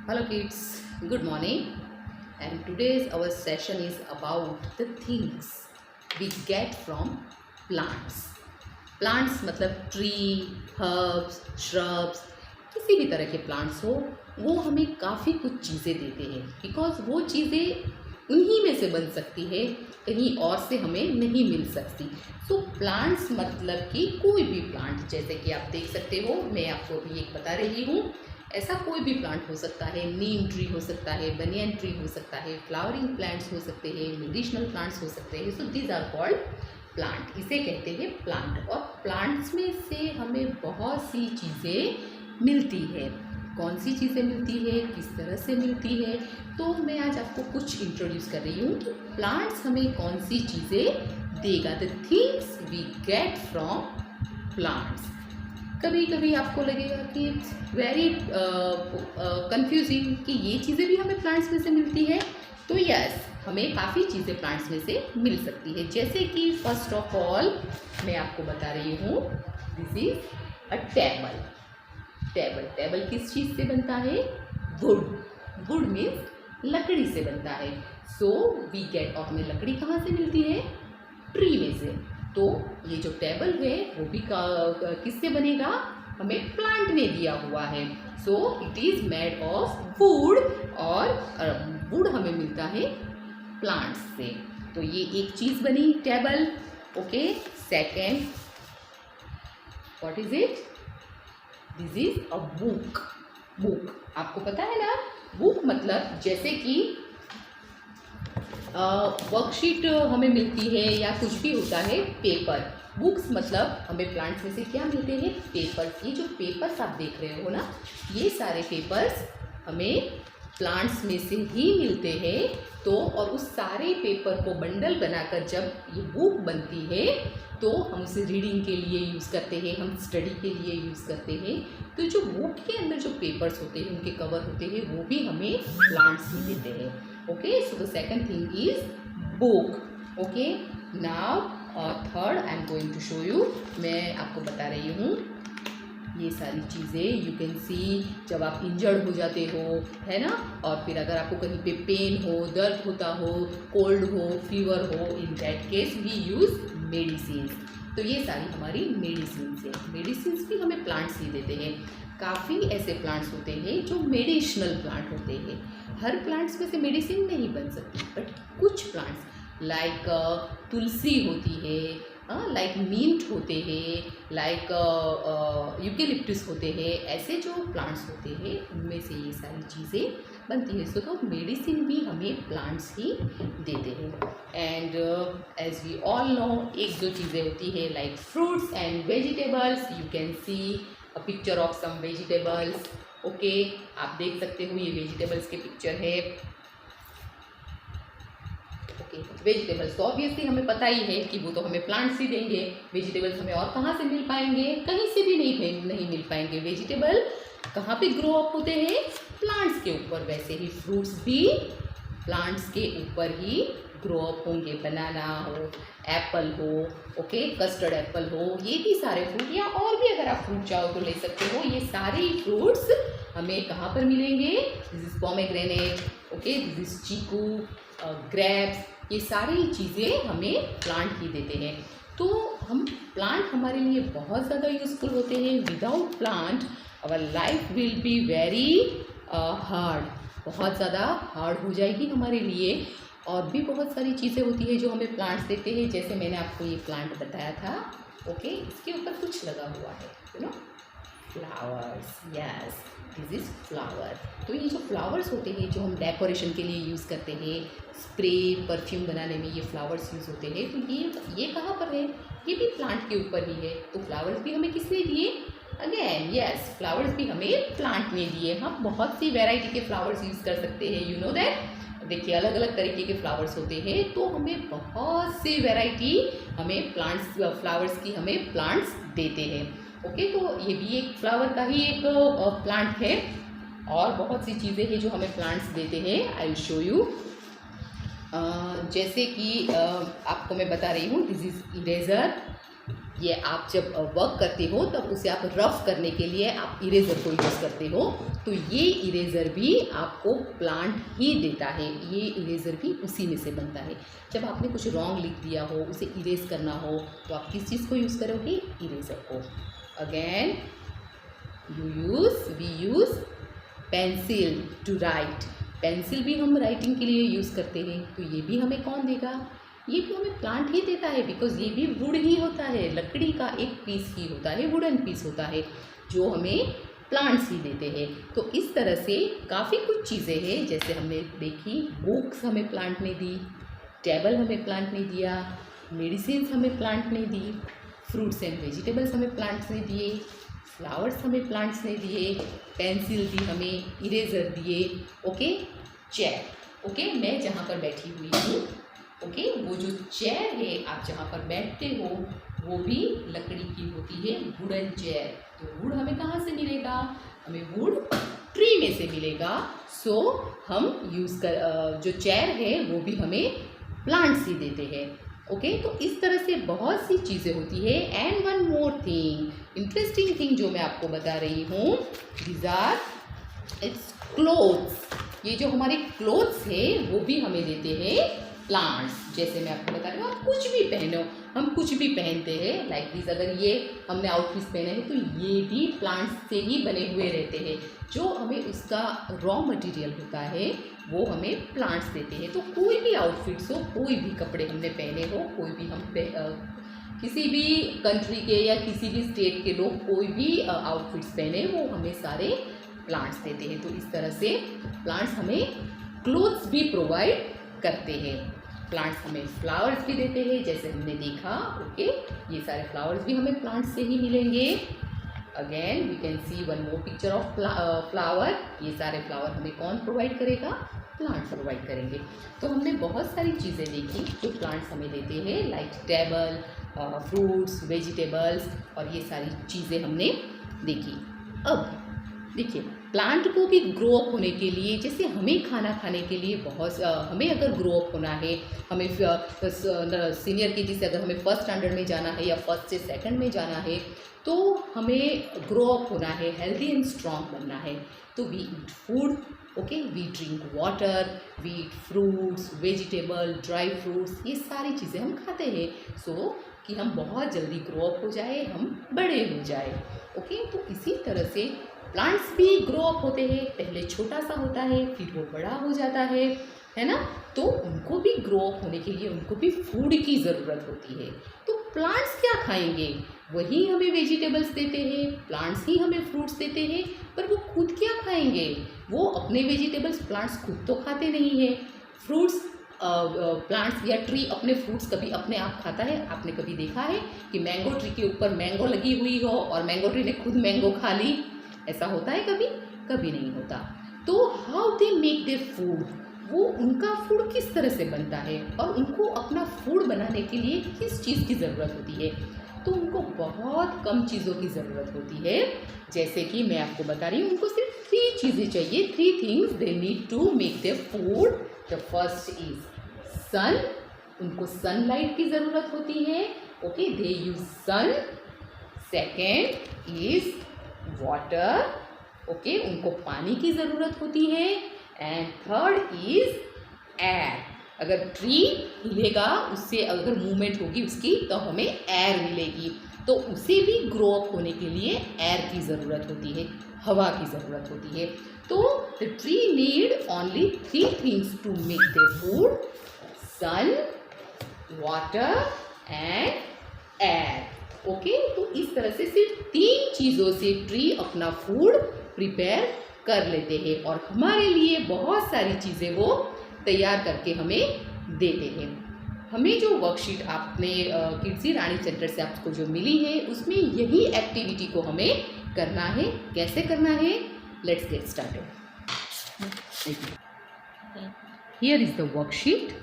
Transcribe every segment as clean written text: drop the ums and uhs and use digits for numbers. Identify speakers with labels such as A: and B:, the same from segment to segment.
A: Hello kids, good morning, and today's our session is about the things we get from plants. Plants मतलब tree, herbs, shrubs, किसी भी तरह के plants हो, वो हमें काफ़ी कुछ चीज़ें देते हैं बिकॉज वो चीज़ें उन्हीं में से बन सकती है, कहीं और से हमें नहीं मिल सकती। सो प्लांट्स मतलब कि कोई भी प्लांट, जैसे कि आप देख सकते हो, मैं आपको अभी एक बता रही हूँ, ऐसा कोई भी प्लांट हो सकता है। नीम ट्री हो सकता है, बनियन ट्री हो सकता है, फ्लावरिंग प्लांट्स हो सकते हैं, मेडिसिनल प्लांट्स हो सकते हैं। So these are called plant, इसे कहते हैं प्लांट। और प्लांट्स में से हमें बहुत सी चीज़ें मिलती है। कौन सी चीज़ें मिलती है, किस तरह से मिलती है, तो मैं आज आपको कुछ इंट्रोड्यूस कर रही हूँ कि प्लांट्स हमें कौन सी चीज़ें देगा। The things we get from plants. कभी कभी आपको लगेगा कि इट्स वेरी कंफ्यूजिंग कि ये चीज़ें भी हमें प्लांट्स में से मिलती है। तो यस, हमें काफ़ी चीज़ें प्लांट्स में से मिल सकती है। जैसे कि फर्स्ट ऑफ ऑल मैं आपको बता रही हूँ, this is a table. Table किस चीज़ से बनता है? वुड। वुड मीन्स लकड़ी से बनता है। सो वी गेट, और हमें लकड़ी कहाँ से मिलती है? ट्री में से। तो ये जो टेबल है वो भी किससे बनेगा? हमें प्लांट ने दिया हुआ है। So it is made of would, और वुड हमें मिलता है प्लांट्स से। तो ये एक चीज बनी, table. Okay, second, what is it? This is a book. Book आपको पता है ना? बुक मतलब जैसे कि वर्कशीट हमें मिलती है या कुछ भी होता है, पेपर। बुक्स मतलब हमें प्लांट्स में से क्या मिलते हैं? पेपर्स। ये जो पेपर्स आप देख रहे हो ना, ये सारे पेपर्स हमें प्लांट्स में से ही मिलते हैं। तो और उस सारे पेपर को बंडल बनाकर जब ये बुक बनती है तो हम उसे रीडिंग के लिए यूज़ करते हैं, हम स्टडी के लिए यूज़ करते हैं। तो जो बुक के अंदर जो पेपर्स होते हैं, उनके कवर होते हैं, वो भी हमें प्लांट्स ही देते हैं। Okay, so the second thing is book. Okay, now third I am going to show you. मैं आपको बता रही हूँ ये सारी चीज़ें। यू कैन सी, जब आप इंजर्ड हो जाते हो, है ना, और फिर अगर आपको कहीं पे पेन हो, दर्द होता हो, कोल्ड हो, फीवर हो, in that case we use medicine. तो ये सारी हमारी मेडिसिन है। मेडिसिन भी हमें प्लांट्स ही देते हैं। काफ़ी ऐसे प्लांट्स होते हैं जो मेडिसिनल प्लांट होते हैं। हर प्लांट्स में से मेडिसिन नहीं बन सकती, बट कुछ प्लांट्स लाइक तुलसी होती है, लाइक मिंट होते हैं, लाइक यूकेलिप्टस होते हैं। ऐसे जो प्लांट्स होते हैं उनमें से ये सारी चीज़ें बनती हैं। सो तो मेडिसिन भी हमें प्लांट्स ही देते हैं। And as we all know, एक जो चीज़ें होती है like fruits and vegetables. You can see a picture of some vegetables. Okay, आप देख सकते हो ये वेजिटेबल्स के पिक्चर है। ओके, वेजिटेबल्स तो ऑब्वियसली हमें पता ही है कि वो तो हमें प्लांट्स ही देंगे। वेजिटेबल्स हमें और कहाँ से मिल पाएंगे? कहीं से भी नहीं मिल पाएंगे। वेजिटेबल कहाँ पे ग्रो अप होते हैं? प्लांट्स के ऊपर। वैसे ही फ्रूट्स भी प्लांट्स के ऊपर ही ग्रो अप होंगे। बनाना हो, एप्पल हो, ओके, कस्टर्ड एप्पल हो, ये भी सारे फ्रूट, या और भी अगर आप फ्रूट चाहो तो ले सकते हो। ये सारे ही फ्रूट्स हमें कहाँ पर मिलेंगे? This is pomegranate, okay, this is chikoo, grapes. ये सारी चीज़ें हमें प्लांट ही देते हैं। तो हम प्लांट हमारे लिए बहुत ज़्यादा यूज़फुल होते हैं। Without plant our life will be very hard, बहुत ज़्यादा हार्ड हो जाएगी हमारे लिए। और भी बहुत सारी चीज़ें होती है जो हमें प्लांट्स देते हैं। जैसे मैंने आपको ये प्लांट बताया था, ओके, इसके ऊपर कुछ लगा हुआ है, you know, flowers. Yes, this is flower. तो ये जो फ्लावर्स होते हैं जो हम डेकोरेशन के लिए यूज़ करते हैं, स्प्रे, परफ्यूम बनाने में ये फ्लावर्स यूज़ होते हैं। तो ये कहाँ पर है? ये भी प्लांट के ऊपर ही है। तो फ्लावर्स भी हमें किसने दिए? अगेन यस, फ्लावर्स भी हमें प्लांट ने दिए। हम बहुत सी वैरायटी के फ्लावर्स यूज़ कर सकते हैं, यू नो दैट। देखिए, अलग अलग तरीके के फ्लावर्स होते हैं। तो हमें बहुत सी वैरायटी हमें फ्लावर्स की हमें प्लांट्स देते हैं। ओके, तो ये भी एक फ्लावर का ही एक प्लांट है। और बहुत सी चीज़ें हैं जो हमें प्लांट्स देते हैं। I will show you. जैसे कि आपको मैं बता रही हूँ, दिस इज इरेजर, ये आप जब वर्क करते हो तब उसे आप रफ करने के लिए आप इरेज़र को यूज़ करते हो। तो ये इरेज़र भी आपको प्लांट ही देता है, ये इरेज़र भी उसी में से बनता है। जब आपने कुछ रॉन्ग लिख दिया हो, उसे इरेज़ करना हो, तो आप किस चीज़ को यूज़ करोगे? इरेज़र को। Again we use pencil to write. Pencil भी हम राइटिंग के लिए यूज़ करते हैं। तो ये भी हमें कौन देगा? ये भी हमें प्लांट ही देता है, बिकॉज ये भी वुड ही होता है, लकड़ी का एक पीस ही होता है, वुडन पीस होता है, जो हमें प्लांट्स ही देते हैं। तो इस तरह से काफ़ी कुछ चीज़ें हैं, जैसे हमने देखी, बुक्स हमें प्लांट ने दी, टेबल हमें प्लांट ने दिया, मेडिसिन हमें प्लांट ने दी, फ्रूट्स एंड वेजिटेबल्स हमें प्लांट्स ने दिए, फ्लावर्स हमें प्लांट्स ने दिए, पेंसिल दी हमें, इरेज़र दिए, ओके। चेयर, ओके, मैं जहाँ पर बैठी हुई हूँ, ओके, वो जो चेयर है आप जहाँ पर बैठते हो वो भी लकड़ी की होती है, वुडन चेयर। तो वुड हमें कहाँ से मिलेगा? हमें वुड ट्री में से मिलेगा। सो हम जो चेयर है वो भी हमें प्लांट्स ही देते हैं, ओके। तो इस तरह से बहुत सी चीज़ें होती है। And one more thing, interesting thing जो मैं आपको बता रही हूँ, दीज आर इट्स क्लोथ्स। ये जो हमारे क्लोथ्स है वो भी हमें देते हैं प्लांट्स। जैसे मैं आपको बता रही हूँ, आप कुछ भी पहनो, हम कुछ भी पहनते हैं, लाइक दिस, अगर ये हमने आउटफिट्स पहने हैं तो ये भी प्लांट्स से ही बने हुए रहते हैं। जो हमें उसका रॉ मटेरियल होता है वो हमें प्लांट्स देते हैं। तो कोई भी आउटफिट्स हो, कोई भी कपड़े हमने पहने हो, कोई भी हम किसी भी कंट्री के या किसी भी स्टेट के लोग कोई भी आउटफिट्स पहने, वो हमें सारे प्लांट्स देते हैं। तो इस तरह से प्लांट्स हमें क्लोथ्स भी प्रोवाइड करते हैं। प्लांट्स हमें फ्लावर्स भी देते हैं, जैसे हमने देखा, ओके। ये सारे फ्लावर्स भी हमें प्लांट्स से ही मिलेंगे। Again we can see one more picture of flower. ये सारे फ्लावर हमें कौन प्रोवाइड करेगा? प्लांट्स प्रोवाइड करेंगे। तो हमने बहुत सारी चीज़ें देखी जो प्लांट्स हमें देते हैं, लाइक टेबल, फ्रूट्स, वेजिटेबल्स, और ये सारी चीज़ें हमने देखी। अब देखिए, प्लांट को भी ग्रो अप होने के लिए, जैसे हमें खाना खाने के लिए हमें अगर ग्रो अप होना है, हमें सीनियर केजी से अगर हमें फर्स्ट स्टैंडर्ड में जाना है या फर्स्ट से सेकंड में जाना है, तो हमें ग्रो अप होना है, हेल्दी एंड स्ट्रॉन्ग बनना है। तो we eat food, okay, we drink water, we eat fruits, vegetable, dry fruits, ये सारी चीज़ें हम खाते हैं, सो कि हम बहुत जल्दी ग्रो अप हो जाए, हम बड़े हो जाए, ओके। तो इसी तरह से प्लांट्स भी ग्रो अप होते हैं, पहले छोटा सा होता है, फिर वो बड़ा हो जाता है ना। तो उनको भी ग्रो अप होने के लिए उनको भी फूड की ज़रूरत होती है। तो प्लांट्स क्या खाएंगे? वही हमें वेजिटेबल्स देते हैं, प्लांट्स ही हमें फ्रूट्स देते हैं, पर वो खुद क्या खाएंगे? वो अपने वेजिटेबल्स प्लांट्स खुद तो खाते नहीं हैं। फ्रूट्स प्लांट्स या ट्री अपने फ्रूट्स कभी अपने आप खाता है? आपने कभी देखा है कि मैंगो ट्री के ऊपर मैंगो लगी हुई हो और मैंगो ट्री ने खुद मैंगो खा ली? ऐसा होता है कभी? कभी नहीं होता। तो how they make their food, वो उनका फूड किस तरह से बनता है और उनको अपना फूड बनाने के लिए किस चीज़ की ज़रूरत होती है? तो उनको बहुत कम चीज़ों की ज़रूरत होती है। जैसे कि मैं आपको बता रही हूँ, उनको सिर्फ 3 चीज़ें चाहिए, 3 things they need to make their food. The first is sun, उनको सनलाइट की ज़रूरत होती है, okay, they use sun. Second is water, okay, उनको पानी की ज़रूरत होती है। एंड थर्ड इज एयर, अगर ट्री हिलेगा, उससे अगर मूवमेंट होगी उसकी, तो हमें एयर मिलेगी। तो उसे भी ग्रो अप होने के लिए एयर की ज़रूरत होती है, हवा की ज़रूरत होती है। तो the tree need only 3 things to make their food, sun, water and air, okay. तो इस तरह से सिर्फ 3 चीज़ों से ट्री अपना फूड प्रिपेयर कर लेते हैं और हमारे लिए बहुत सारी चीज़ें वो तैयार करके हमें देते हैं। हमें जो वर्कशीट आपने किड्सी रानी सेंटर से आपको जो मिली है, उसमें यही एक्टिविटी को हमें करना है। कैसे करना है? Let's get started. Here is the worksheet.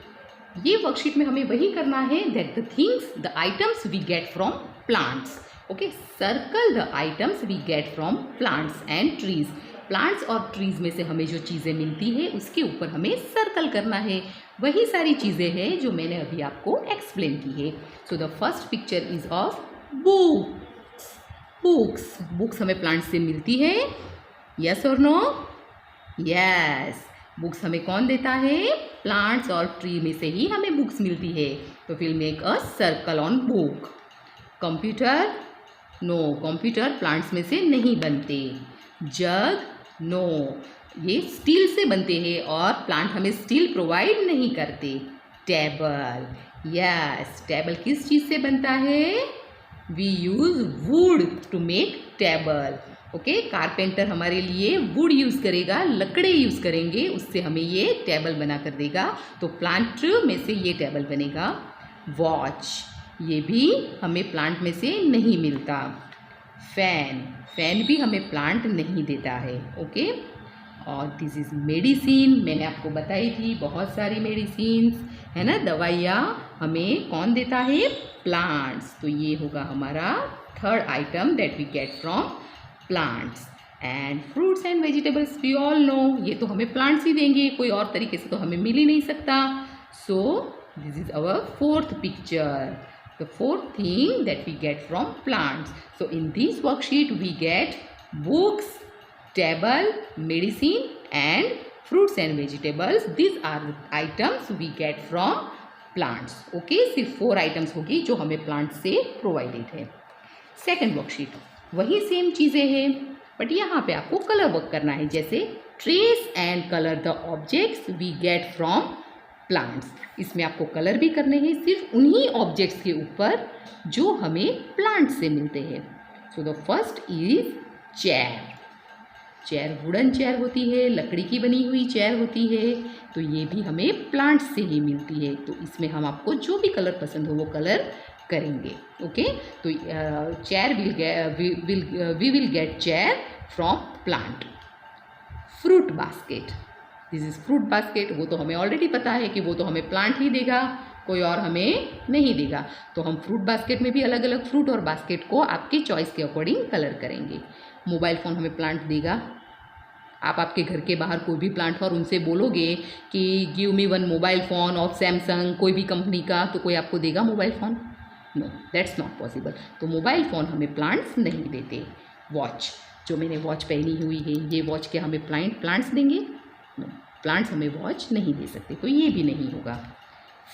A: ये वर्कशीट में हमें वही करना है, that the things, the items we get from plants, okay. Circle the items we get from plants and trees. Plants और ट्रीज़ में से हमें जो चीज़ें मिलती है उसके ऊपर हमें सर्कल करना है। वही सारी चीज़ें हैं जो मैंने अभी आपको एक्सप्लेन की है। So the first picture is of books, books, books हमें प्लांट से मिलती है, यस और नो? यस, बुक्स हमें कौन देता है? प्लांट्स और ट्री में से ही हमें बुक्स मिलती है। तो will make a circle on book. Computer, no, computer plants में से नहीं बनते। जग, नो, ये स्टील से बनते हैं और प्लांट हमें स्टील प्रोवाइड नहीं करते। टेबल, यस, टेबल किस चीज़ से बनता है? We use wood to make table. Okay, carpenter हमारे लिए वुड यूज़ करेगा, लकड़े यूज़ करेंगे, उससे हमें ये टेबल बना कर देगा। तो प्लांट में से ये टेबल बनेगा। वॉच, ये भी हमें प्लांट में से नहीं मिलता। फैन, फैन भी हमें प्लांट नहीं देता है। ओके, और दिस इज़ मेडिसिन, मैंने आपको बताई थी बहुत सारी मेडिसिन्स है ना, दवाइयाँ हमें कौन देता है? प्लांट्स। तो ये होगा हमारा third item that we get from plants. And fruits and vegetables we all know, ये तो हमें प्लांट्स ही देंगे, कोई और तरीके से तो हमें मिल ही नहीं सकता। So this is our fourth picture, the fourth thing that we get from plants. So in this worksheet we get books, table, medicine and fruits and vegetables. These are the items we get from plants. Okay, सिर्फ 4 items होगी जो हमें plants से provided है। Second worksheet वही same चीज़ें हैं but यहाँ पे आपको कलर वर्क करना है, जैसे trace and colour the objects we get from plants. इसमें आपको कलर भी करने हैं सिर्फ उन्हीं ऑब्जेक्ट्स के ऊपर जो हमें प्लांट से मिलते हैं। So the first is chair. Chair wooden chair होती है, लकड़ी की बनी हुई चेयर होती है, तो ये भी हमें प्लांट से ही मिलती है। तो इसमें हम आपको जो भी कलर पसंद हो वो कलर करेंगे। ओके, तो chair we will get chair from plant. Fruit basket, this is fruit basket, वो तो हमें ऑलरेडी पता है कि वो तो हमें प्लांट ही देगा, कोई और हमें नहीं देगा। तो हम फ्रूट बास्केट में भी अलग अलग फ्रूट और बास्केट को आपके चॉइस के अकॉर्डिंग कलर करेंगे। मोबाइल फ़ोन हमें प्लांट देगा। आप आपके घर के बाहर कोई भी प्लांट और उनसे बोलोगे कि give me one mobile phone of Samsung, कोई भी कंपनी का, तो कोई आपको देगा mobile phone? No, that's not possible. तो मोबाइल फ़ोन हमें प्लांट्स नहीं देते। वॉच, जो मैंने वॉच पहनी हुई है, ये वॉच क्या हमें प्लांट्स देंगे? नो, प्लांट्स हमें वॉच नहीं दे सकते, तो ये भी नहीं होगा।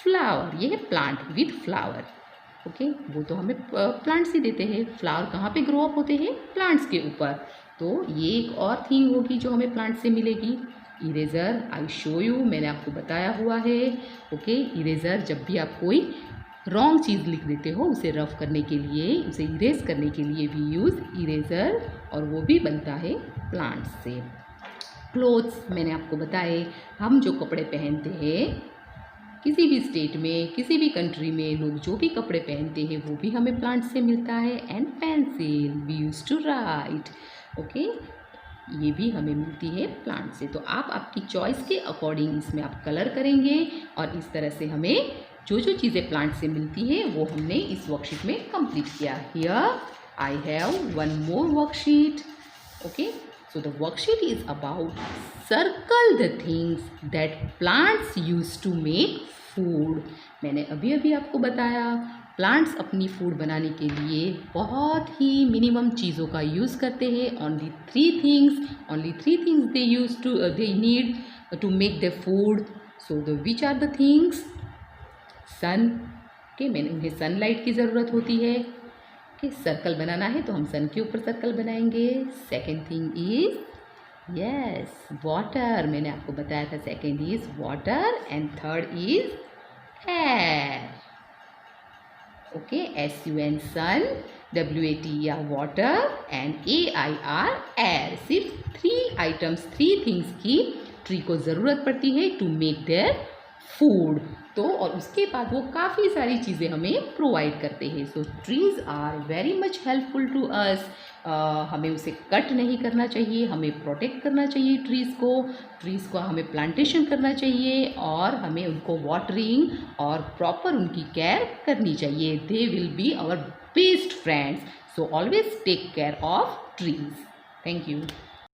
A: फ्लावर, ये है प्लांट विथ फ्लावर। ओके, वो तो हमें प्लांट्स ही देते हैं। फ्लावर कहाँ पे ग्रो अप होते हैं? प्लांट्स के ऊपर। तो ये एक और थिंग होगी जो हमें प्लांट से मिलेगी। इरेज़र, आई शो यू, मैंने आपको बताया हुआ है। ओके, इरेज़र, जब भी आप कोई रॉन्ग चीज़ लिख देते हो उसे रफ करने के लिए, उसे इरेज करने के लिए वी यूज़ इरेज़र, और वो भी बनता है प्लांट्स से। क्लोथ्स, मैंने आपको बताए, हम जो कपड़े पहनते हैं किसी भी स्टेट में, किसी भी कंट्री में लोग जो भी कपड़े पहनते हैं वो भी हमें प्लांट से मिलता है। And pencil we use to write. Okay, ये भी हमें मिलती है प्लांट से। तो आप आपकी चॉइस के अकॉर्डिंग इसमें आप कलर करेंगे और इस तरह से हमें जो जो चीज़ें प्लांट से मिलती है वो हमने इस वर्कशीट में कंप्लीट किया। Here I have one more worksheet. Okay, so the worksheet is about circle the things that plants use to make food. मैंने अभी अभी आपको बताया प्लांट्स अपनी फूड बनाने के लिए बहुत ही मिनिमम चीज़ों का यूज़ करते हैं। only three things they need to make their food. So which are the things? सन, के मैंने उन्हें सनलाइट की ज़रूरत होती है कि सर्कल बनाना है तो हम सन के ऊपर सर्कल बनाएंगे। Second thing is yes water, मैंने आपको बताया था second is water and third is air. Okay, SUN sun, WATER water and AIR air. सिर्फ 3 थिंग्स की ट्री को ज़रूरत पड़ती है टू मेक देयर फूड। तो और उसके बाद वो काफ़ी सारी चीज़ें हमें प्रोवाइड करते हैं। So trees are very much helpful to us. हमें उसे कट नहीं करना चाहिए, हमें प्रोटेक्ट करना चाहिए ट्रीज़ को हमें प्लांटेशन करना चाहिए और हमें उनको वाटरिंग और प्रॉपर उनकी केयर करनी चाहिए। They will be our best friends, so always take care of trees. Thank you.